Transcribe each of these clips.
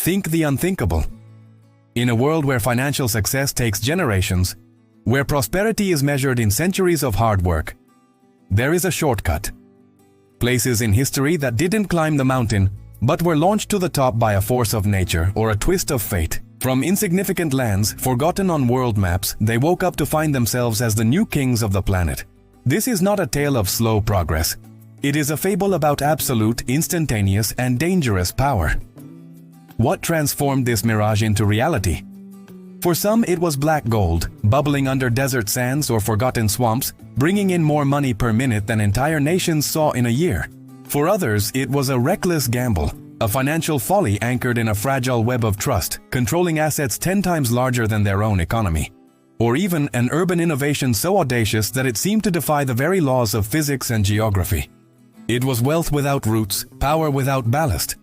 Think the unthinkable. In a world where financial success takes generations, where prosperity is measured in centuries of hard work, there is a shortcut. Places in history that didn't climb the mountain, but were launched to the top by a force of nature or a twist of fate. From insignificant lands, forgotten on world maps, they woke up to find themselves as the new kings of the planet. This is not a tale of slow progress. It is a fable about absolute, instantaneous, and dangerous power. What transformed this mirage into reality? For some, it was black gold, bubbling under desert sands or forgotten swamps, bringing in more money per minute than entire nations saw in a year. For others, it was a reckless gamble, a financial folly anchored in a fragile web of trust, controlling assets 10 times larger than their own economy. Or even an urban innovation so audacious that it seemed to defy the very laws of physics and geography. It was wealth without roots, power without ballast.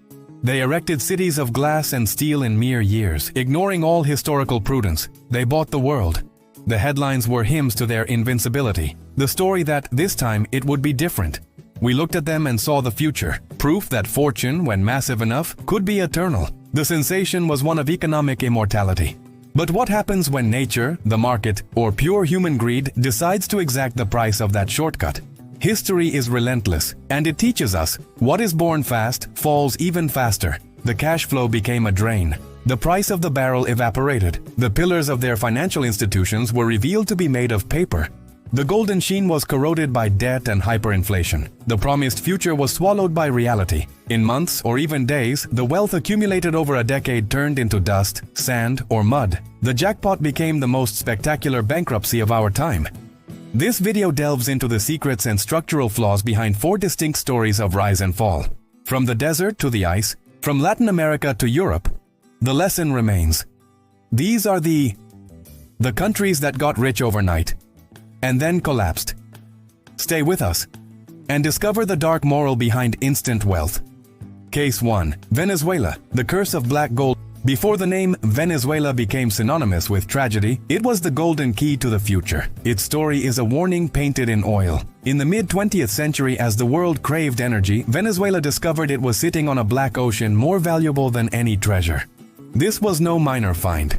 They erected cities of glass and steel in mere years, ignoring all historical prudence. They bought the world. The headlines were hymns to their invincibility, the story that, this time, it would be different. We looked at them and saw the future, proof that fortune, when massive enough, could be eternal. The sensation was one of economic immortality. But what happens when nature, the market, or pure human greed decides to exact the price of that shortcut? History is relentless, and it teaches us, what is born fast falls even faster. The cash flow became a drain. The price of the barrel evaporated. The pillars of their financial institutions were revealed to be made of paper. The golden sheen was corroded by debt and hyperinflation. The promised future was swallowed by reality. In months or even days, the wealth accumulated over a decade turned into dust, sand, or mud. The jackpot became the most spectacular bankruptcy of our time. This video delves into the secrets and structural flaws behind 4 distinct stories of rise and fall. From the desert to the ice, from Latin America to Europe, the lesson remains. These are the countries that got rich overnight and then collapsed. Stay with us and discover the dark moral behind instant wealth. Case 1. Venezuela, the curse of black gold. Before the name Venezuela became synonymous with tragedy, it was the golden key to the future. Its story is a warning painted in oil. In the mid-20th century, as the world craved energy, Venezuela discovered it was sitting on a black ocean more valuable than any treasure. This was no minor find.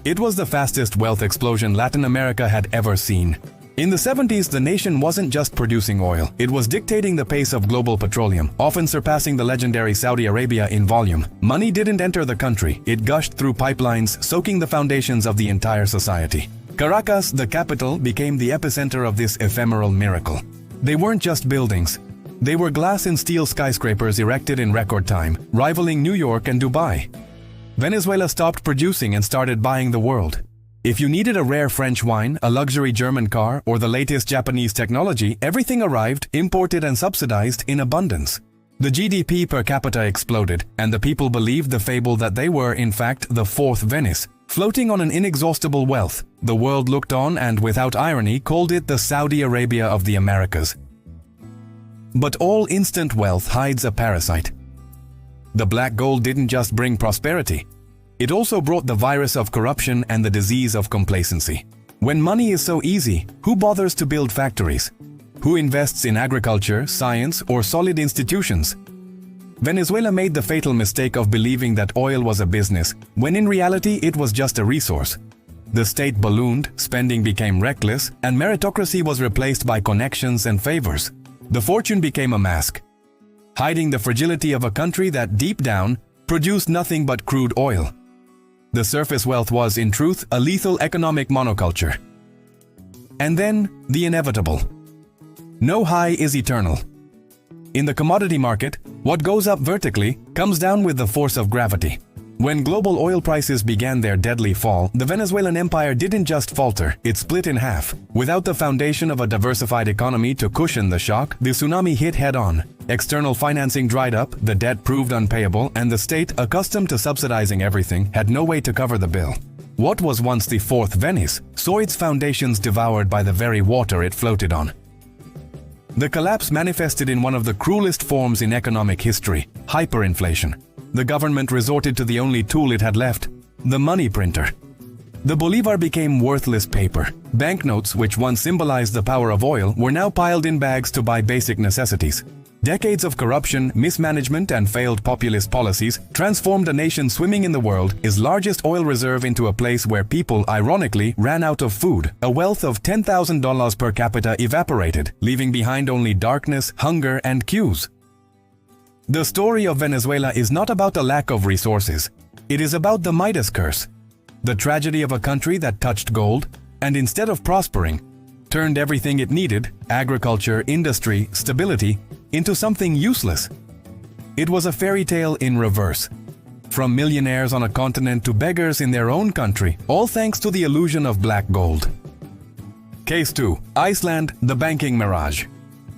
It was the fastest wealth explosion Latin America had ever seen. In the 70s, the nation wasn't just producing oil, it was dictating the pace of global petroleum, often surpassing the legendary Saudi Arabia in volume. Money didn't enter the country, it gushed through pipelines, soaking the foundations of the entire society. Caracas, the capital, became the epicenter of this ephemeral miracle. They weren't just buildings. They were glass and steel skyscrapers erected in record time, rivaling New York and Dubai. Venezuela stopped producing and started buying the world. If you needed a rare French wine, a luxury German car, or the latest Japanese technology, everything arrived, imported and subsidized in abundance. The GDP per capita exploded, and the people believed the fable that they were, in fact, the fourth Venice, floating on an inexhaustible wealth. The world looked on and, without irony, called it the Saudi Arabia of the Americas. But all instant wealth hides a parasite. The black gold didn't just bring prosperity. It also brought the virus of corruption and the disease of complacency. When money is so easy, who bothers to build factories? Who invests in agriculture, science, or solid institutions? Venezuela made the fatal mistake of believing that oil was a business, when in reality it was just a resource. The state ballooned, spending became reckless, and meritocracy was replaced by connections and favors. The fortune became a mask, hiding the fragility of a country that, deep down, produced nothing but crude oil. The surface wealth was, in truth, a lethal economic monoculture. And then, the inevitable. No high is eternal. In the commodity market, what goes up vertically comes down with the force of gravity. When global oil prices began their deadly fall, the Venezuelan empire didn't just falter, it split in half. Without the foundation of a diversified economy to cushion the shock, the tsunami hit head-on. External financing dried up, the debt proved unpayable, and the state, accustomed to subsidizing everything, had no way to cover the bill. What was once the fourth Venice saw its foundations devoured by the very water it floated on. The collapse manifested in one of the cruelest forms in economic history: hyperinflation. The government resorted to the only tool it had left: the money printer. The bolivar became worthless paper. Banknotes, which once symbolized the power of oil, were now piled in bags to buy basic necessities. Decades of corruption, mismanagement, and failed populist policies transformed a nation swimming in the world's largest oil reserve into a place where people, ironically, ran out of food. A wealth of $10,000 per capita evaporated, leaving behind only darkness, hunger, and queues. The story of Venezuela is not about a lack of resources. It is about the Midas curse, the tragedy of a country that touched gold and, instead of prospering, turned everything it needed, agriculture, industry, stability, into something useless. It was a fairy tale in reverse. From millionaires on a continent to beggars in their own country, all thanks to the illusion of black gold. Case 2. Iceland, the banking mirage.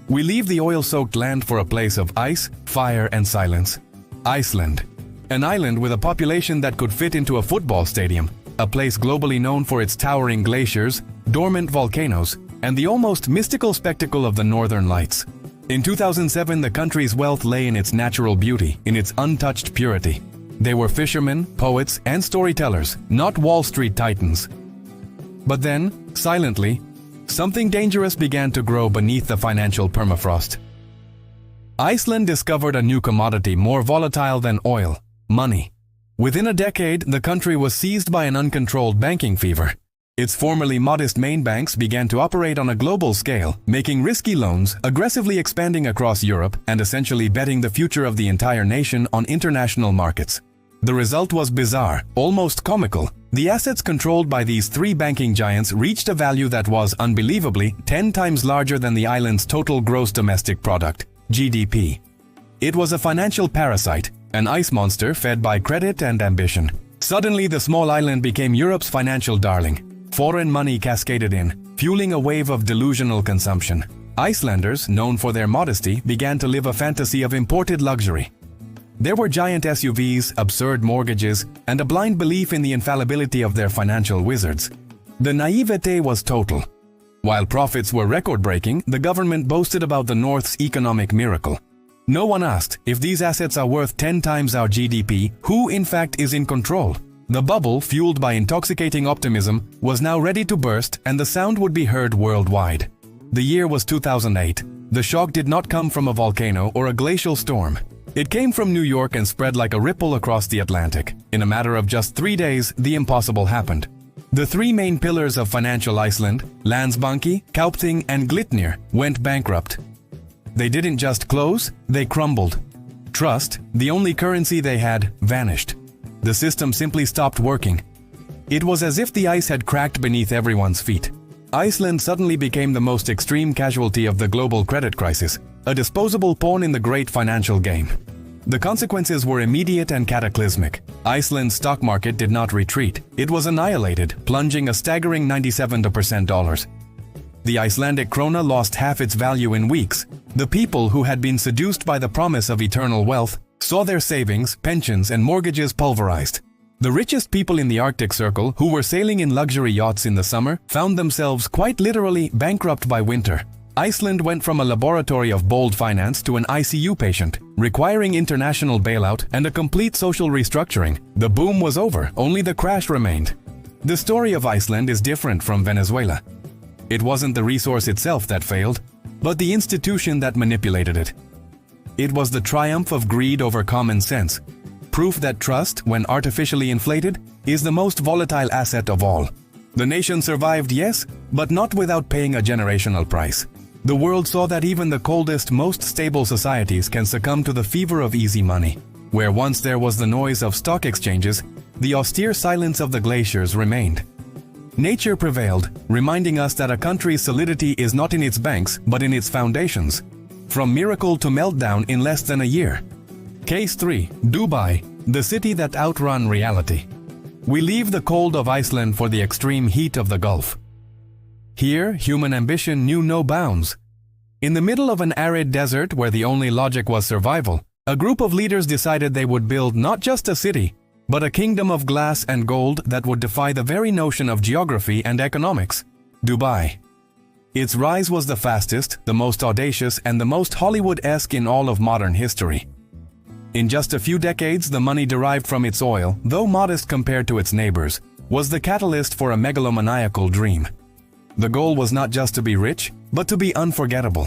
We leave the oil-soaked land for a place of ice, fire, and silence. Iceland. An island with a population that could fit into a football stadium, a place globally known for its towering glaciers, dormant volcanoes, and the almost mystical spectacle of the Northern Lights. In 2007, the country's wealth lay in its natural beauty, in its untouched purity. They were fishermen, poets, and storytellers, not Wall Street titans. But then, silently, something dangerous began to grow beneath the financial permafrost. Iceland discovered a new commodity more volatile than oil: money. Within a decade, the country was seized by an uncontrolled banking fever. Its formerly modest main banks began to operate on a global scale, making risky loans, aggressively expanding across Europe, and essentially betting the future of the entire nation on international markets. The result was bizarre, almost comical. The assets controlled by these three banking giants reached a value that was, unbelievably, 10 times larger than the island's total gross domestic product, GDP. It was a financial parasite, an ice monster fed by credit and ambition. Suddenly, the small island became Europe's financial darling. Foreign money cascaded in, fueling a wave of delusional consumption. Icelanders, known for their modesty, began to live a fantasy of imported luxury. There were giant SUVs, absurd mortgages, and a blind belief in the infallibility of their financial wizards. The naivete was total. While profits were record-breaking, the government boasted about the North's economic miracle. No one asked, if these assets are worth 10 times our GDP, who in fact is in control? The bubble, fueled by intoxicating optimism, was now ready to burst, and the sound would be heard worldwide. The year was 2008. The shock did not come from a volcano or a glacial storm. It came from New York and spread like a ripple across the Atlantic. In a matter of just 3 days, the impossible happened. The three main pillars of financial Iceland, Landsbanki, Kaupthing, and Glitnir, went bankrupt. They didn't just close, they crumbled. Trust, the only currency they had, vanished. The system simply stopped working. It was as if the ice had cracked beneath everyone's feet. Iceland suddenly became the most extreme casualty of the global credit crisis, a disposable pawn in the great financial game. The consequences were immediate and cataclysmic. Iceland's stock market did not retreat. It was annihilated, plunging a staggering 97%. The Icelandic krona lost half its value in weeks. The people who had been seduced by the promise of eternal wealth saw their savings, pensions, and mortgages pulverized. The richest people in the Arctic Circle, who were sailing in luxury yachts in the summer, found themselves quite literally bankrupt by winter. Iceland went from a laboratory of bold finance to an ICU patient, requiring international bailout and a complete social restructuring. The boom was over, only the crash remained. The story of Iceland is different from Venezuela. It wasn't the resource itself that failed, but the institution that manipulated it. It was the triumph of greed over common sense, proof that trust, when artificially inflated, is the most volatile asset of all. The nation survived, yes, but not without paying a generational price. The world saw that even the coldest, most stable societies can succumb to the fever of easy money. Where once there was the noise of stock exchanges, the austere silence of the glaciers remained. Nature prevailed, reminding us that a country's solidity is not in its banks, but in its foundations. From miracle to meltdown in less than a year. Case 3. Dubai, the city that outrun reality. We leave the cold of Iceland for the extreme heat of the Gulf. Here, human ambition knew no bounds. In the middle of an arid desert where the only logic was survival, a group of leaders decided they would build not just a city, but a kingdom of glass and gold that would defy the very notion of geography and economics. Dubai. Its rise was the fastest, the most audacious, and the most Hollywood-esque in all of modern history. In just a few decades, the money derived from its oil, though modest compared to its neighbors, was the catalyst for a megalomaniacal dream. The goal was not just to be rich, but to be unforgettable.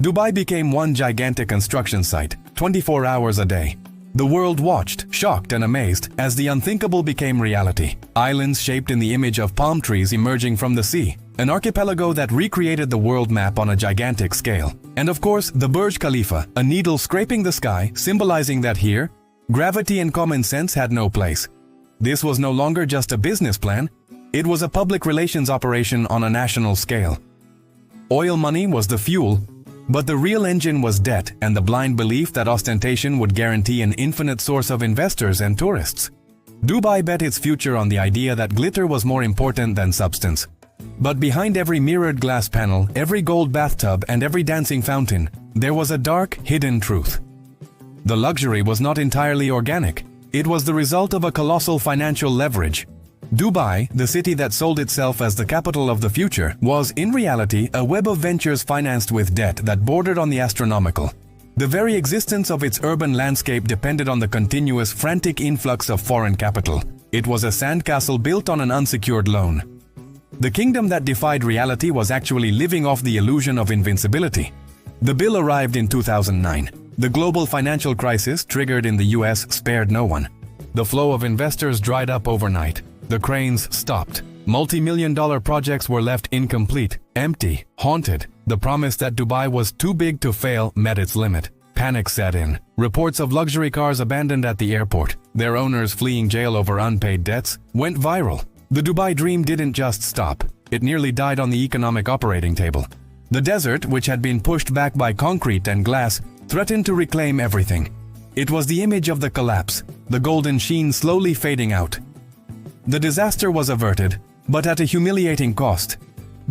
Dubai became one gigantic construction site, 24 hours a day. The world watched, shocked and amazed, as the unthinkable became reality. Islands shaped in the image of palm trees emerging from the sea. An archipelago that recreated the world map on a gigantic scale. And of course, the Burj Khalifa, a needle scraping the sky, symbolizing that here, gravity and common sense had no place. This was no longer just a business plan, it was a public relations operation on a national scale. Oil money was the fuel, but the real engine was debt and the blind belief that ostentation would guarantee an infinite source of investors and tourists. Dubai bet its future on the idea that glitter was more important than substance. But behind every mirrored glass panel, every gold bathtub and every dancing fountain, there was a dark, hidden truth. The luxury was not entirely organic. It was the result of a colossal financial leverage. Dubai, the city that sold itself as the capital of the future, was in reality a web of ventures financed with debt that bordered on the astronomical. The very existence of its urban landscape depended on the continuous, frantic influx of foreign capital. It was a sandcastle built on an unsecured loan. The kingdom that defied reality was actually living off the illusion of invincibility. The bill arrived in 2009. The global financial crisis triggered in the US spared no one. The flow of investors dried up overnight. The cranes stopped. Multi-million-dollar projects were left incomplete, empty, haunted. The promise that Dubai was too big to fail met its limit. Panic set in. Reports of luxury cars abandoned at the airport, their owners fleeing jail over unpaid debts, went viral. The Dubai dream didn't just stop. It nearly died on the economic operating table. The desert, which had been pushed back by concrete and glass, threatened to reclaim everything. It was the image of the collapse, the golden sheen slowly fading out. The disaster was averted, but at a humiliating cost.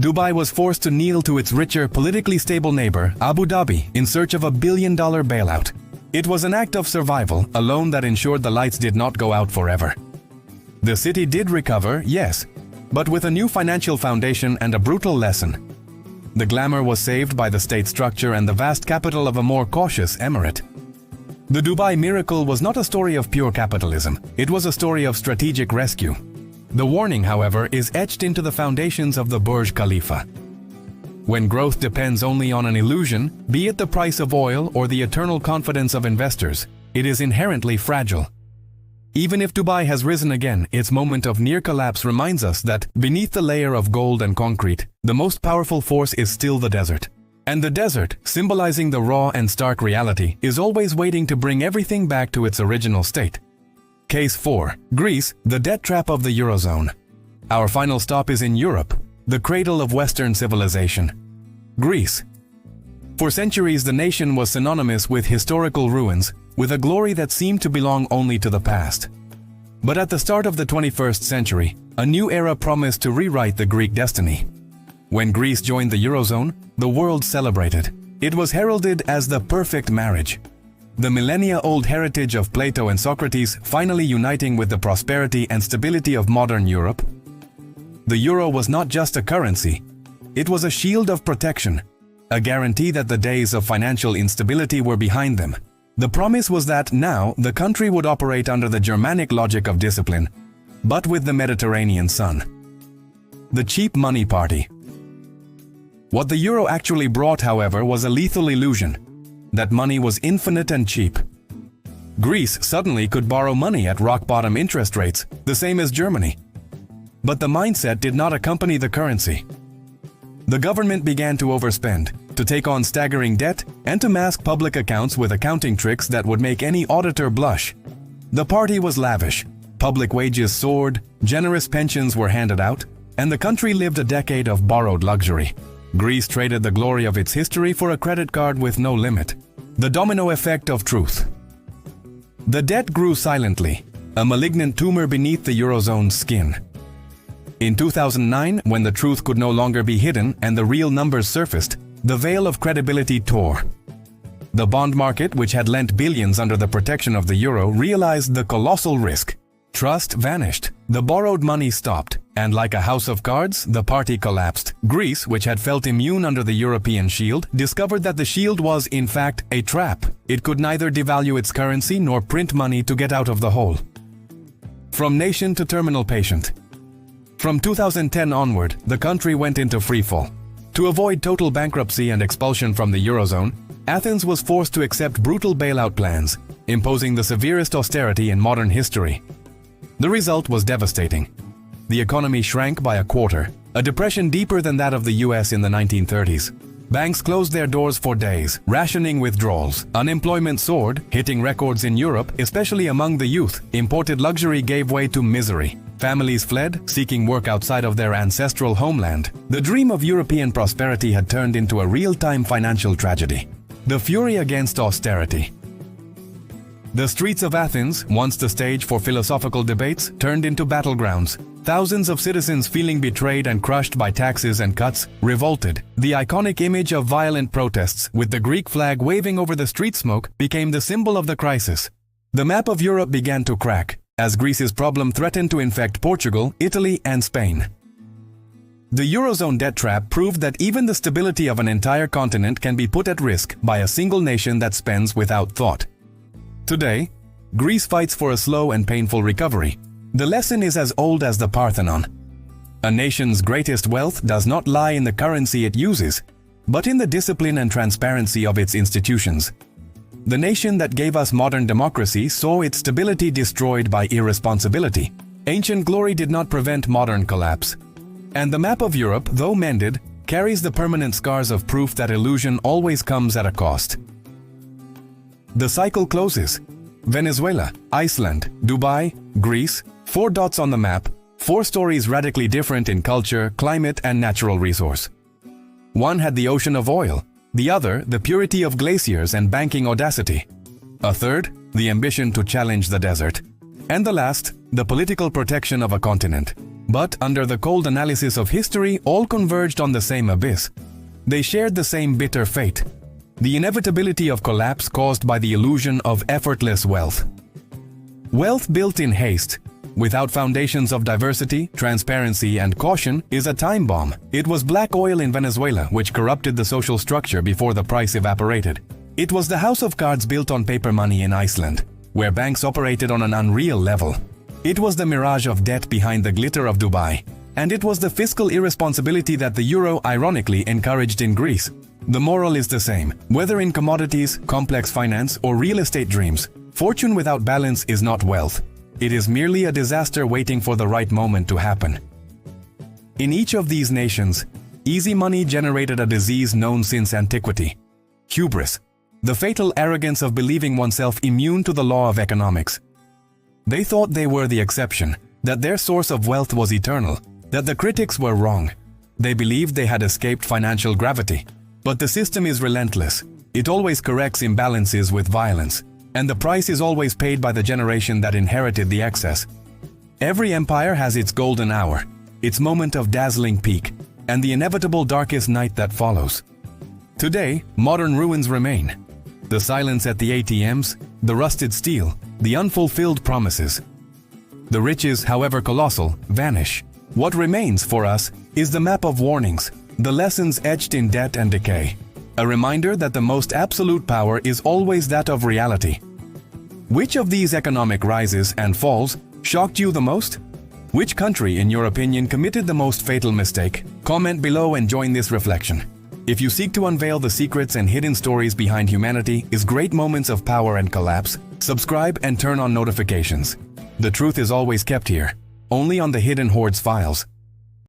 Dubai was forced to kneel to its richer, politically stable neighbor, Abu Dhabi, in search of a billion-dollar bailout. It was an act of survival, a loan that ensured the lights did not go out forever. The city did recover, yes, but with a new financial foundation and a brutal lesson. The glamour was saved by the state structure and the vast capital of a more cautious emirate. The Dubai miracle was not a story of pure capitalism, it was a story of strategic rescue. The warning, however, is etched into the foundations of the Burj Khalifa. When growth depends only on an illusion, be it the price of oil or the eternal confidence of investors, it is inherently fragile. Even if Dubai has risen again, its moment of near collapse reminds us that, beneath the layer of gold and concrete, the most powerful force is still the desert. And the desert, symbolizing the raw and stark reality, is always waiting to bring everything back to its original state. Case 4. Greece, the debt trap of the Eurozone. Our final stop is in Europe, the cradle of Western civilization. Greece. For centuries, the nation was synonymous with historical ruins, with a glory that seemed to belong only to the past. But at the start of the 21st century, a new era promised to rewrite the Greek destiny. When Greece joined the Eurozone, the world celebrated. It was heralded as the perfect marriage. The millennia-old heritage of Plato and Socrates finally uniting with the prosperity and stability of modern Europe. The euro was not just a currency, it was a shield of protection, a guarantee that the days of financial instability were behind them. The promise was that now the country would operate under the Germanic logic of discipline, but with the Mediterranean sun. The cheap money party. What the euro actually brought, however, was a lethal illusion that money was infinite and cheap. Greece suddenly could borrow money at rock-bottom interest rates, the same as Germany. But the mindset did not accompany the currency. The government began to overspend, to take on staggering debt, and to mask public accounts with accounting tricks that would make any auditor blush. The party was lavish, public wages soared, generous pensions were handed out, and the country lived a decade of borrowed luxury. Greece traded the glory of its history for a credit card with no limit. The domino effect of truth. The debt grew silently, a malignant tumor beneath the Eurozone's skin. In 2009, when the truth could no longer be hidden and the real numbers surfaced, the veil of credibility tore. The bond market, which had lent billions under the protection of the euro, realized the colossal risk. Trust vanished, the borrowed money stopped, and like a house of cards, the party collapsed. Greece, which had felt immune under the European shield, discovered that the shield was, in fact, a trap. It could neither devalue its currency nor print money to get out of the hole. From nation to terminal patient. From 2010 onward, the country went into freefall. To avoid total bankruptcy and expulsion from the Eurozone, Athens was forced to accept brutal bailout plans, imposing the severest austerity in modern history. The result was devastating. The economy shrank by a quarter, a depression deeper than that of the US in the 1930s. Banks closed their doors for days, rationing withdrawals. Unemployment soared, hitting records in Europe, especially among the youth. Imported luxury gave way to misery. Families fled, seeking work outside of their ancestral homeland. The dream of European prosperity had turned into a real-time financial tragedy. The fury against austerity. The streets of Athens, once the stage for philosophical debates, turned into battlegrounds. Thousands of citizens feeling betrayed and crushed by taxes and cuts, revolted. The iconic image of violent protests, with the Greek flag waving over the street smoke, became the symbol of the crisis. The map of Europe began to crack, as Greece's problem threatened to infect Portugal, Italy, and Spain. The Eurozone debt trap proved that even the stability of an entire continent can be put at risk by a single nation that spends without thought. Today, Greece fights for a slow and painful recovery. The lesson is as old as the Parthenon. A nation's greatest wealth does not lie in the currency it uses, but in the discipline and transparency of its institutions. The nation that gave us modern democracy saw its stability destroyed by irresponsibility. Ancient glory did not prevent modern collapse. And the map of Europe, though mended, carries the permanent scars of proof that illusion always comes at a cost. The cycle closes. Venezuela, Iceland, Dubai, Greece, 4 dots on the map, 4 stories radically different in culture, climate, and natural resource. One had the ocean of oil, the other the purity of glaciers and banking audacity. A third, the ambition to challenge the desert. And the last, the political protection of a continent. But under the cold analysis of history, all converged on the same abyss. They shared the same bitter fate. The inevitability of collapse caused by the illusion of effortless wealth. Wealth built in haste, without foundations of diversity, transparency, and caution, is a time bomb. It was black oil in Venezuela which corrupted the social structure before the price evaporated. It was the house of cards built on paper money in Iceland, where banks operated on an unreal level. It was the mirage of debt behind the glitter of Dubai. And it was the fiscal irresponsibility that the euro ironically encouraged in Greece. The moral is the same, whether in commodities, complex finance, or real estate dreams. Fortune without balance is not wealth. It is merely a disaster waiting for the right moment to happen. In each of these nations, easy money generated a disease known since antiquity: hubris, the fatal arrogance of believing oneself immune to the law of economics. They thought they were the exception, that their source of wealth was eternal, that the critics were wrong. They believed they had escaped financial gravity. But the system is relentless. It always corrects imbalances with violence, and the price is always paid by the generation that inherited the excess. Every empire has its golden hour, its moment of dazzling peak, and the inevitable darkest night that follows. Today, modern ruins remain. The silence at the ATMs, the rusted steel, the unfulfilled promises. The riches, however colossal, vanish. What remains for us is the map of warnings, the lessons etched in debt and decay. A reminder that the most absolute power is always that of reality. Which of these economic rises and falls shocked you the most? Which country, in your opinion, committed the most fatal mistake? Comment below and join this reflection. If you seek to unveil the secrets and hidden stories behind humanity's great moments of power and collapse, subscribe and turn on notifications. The truth is always kept here, only on the Hidden Hoards Files.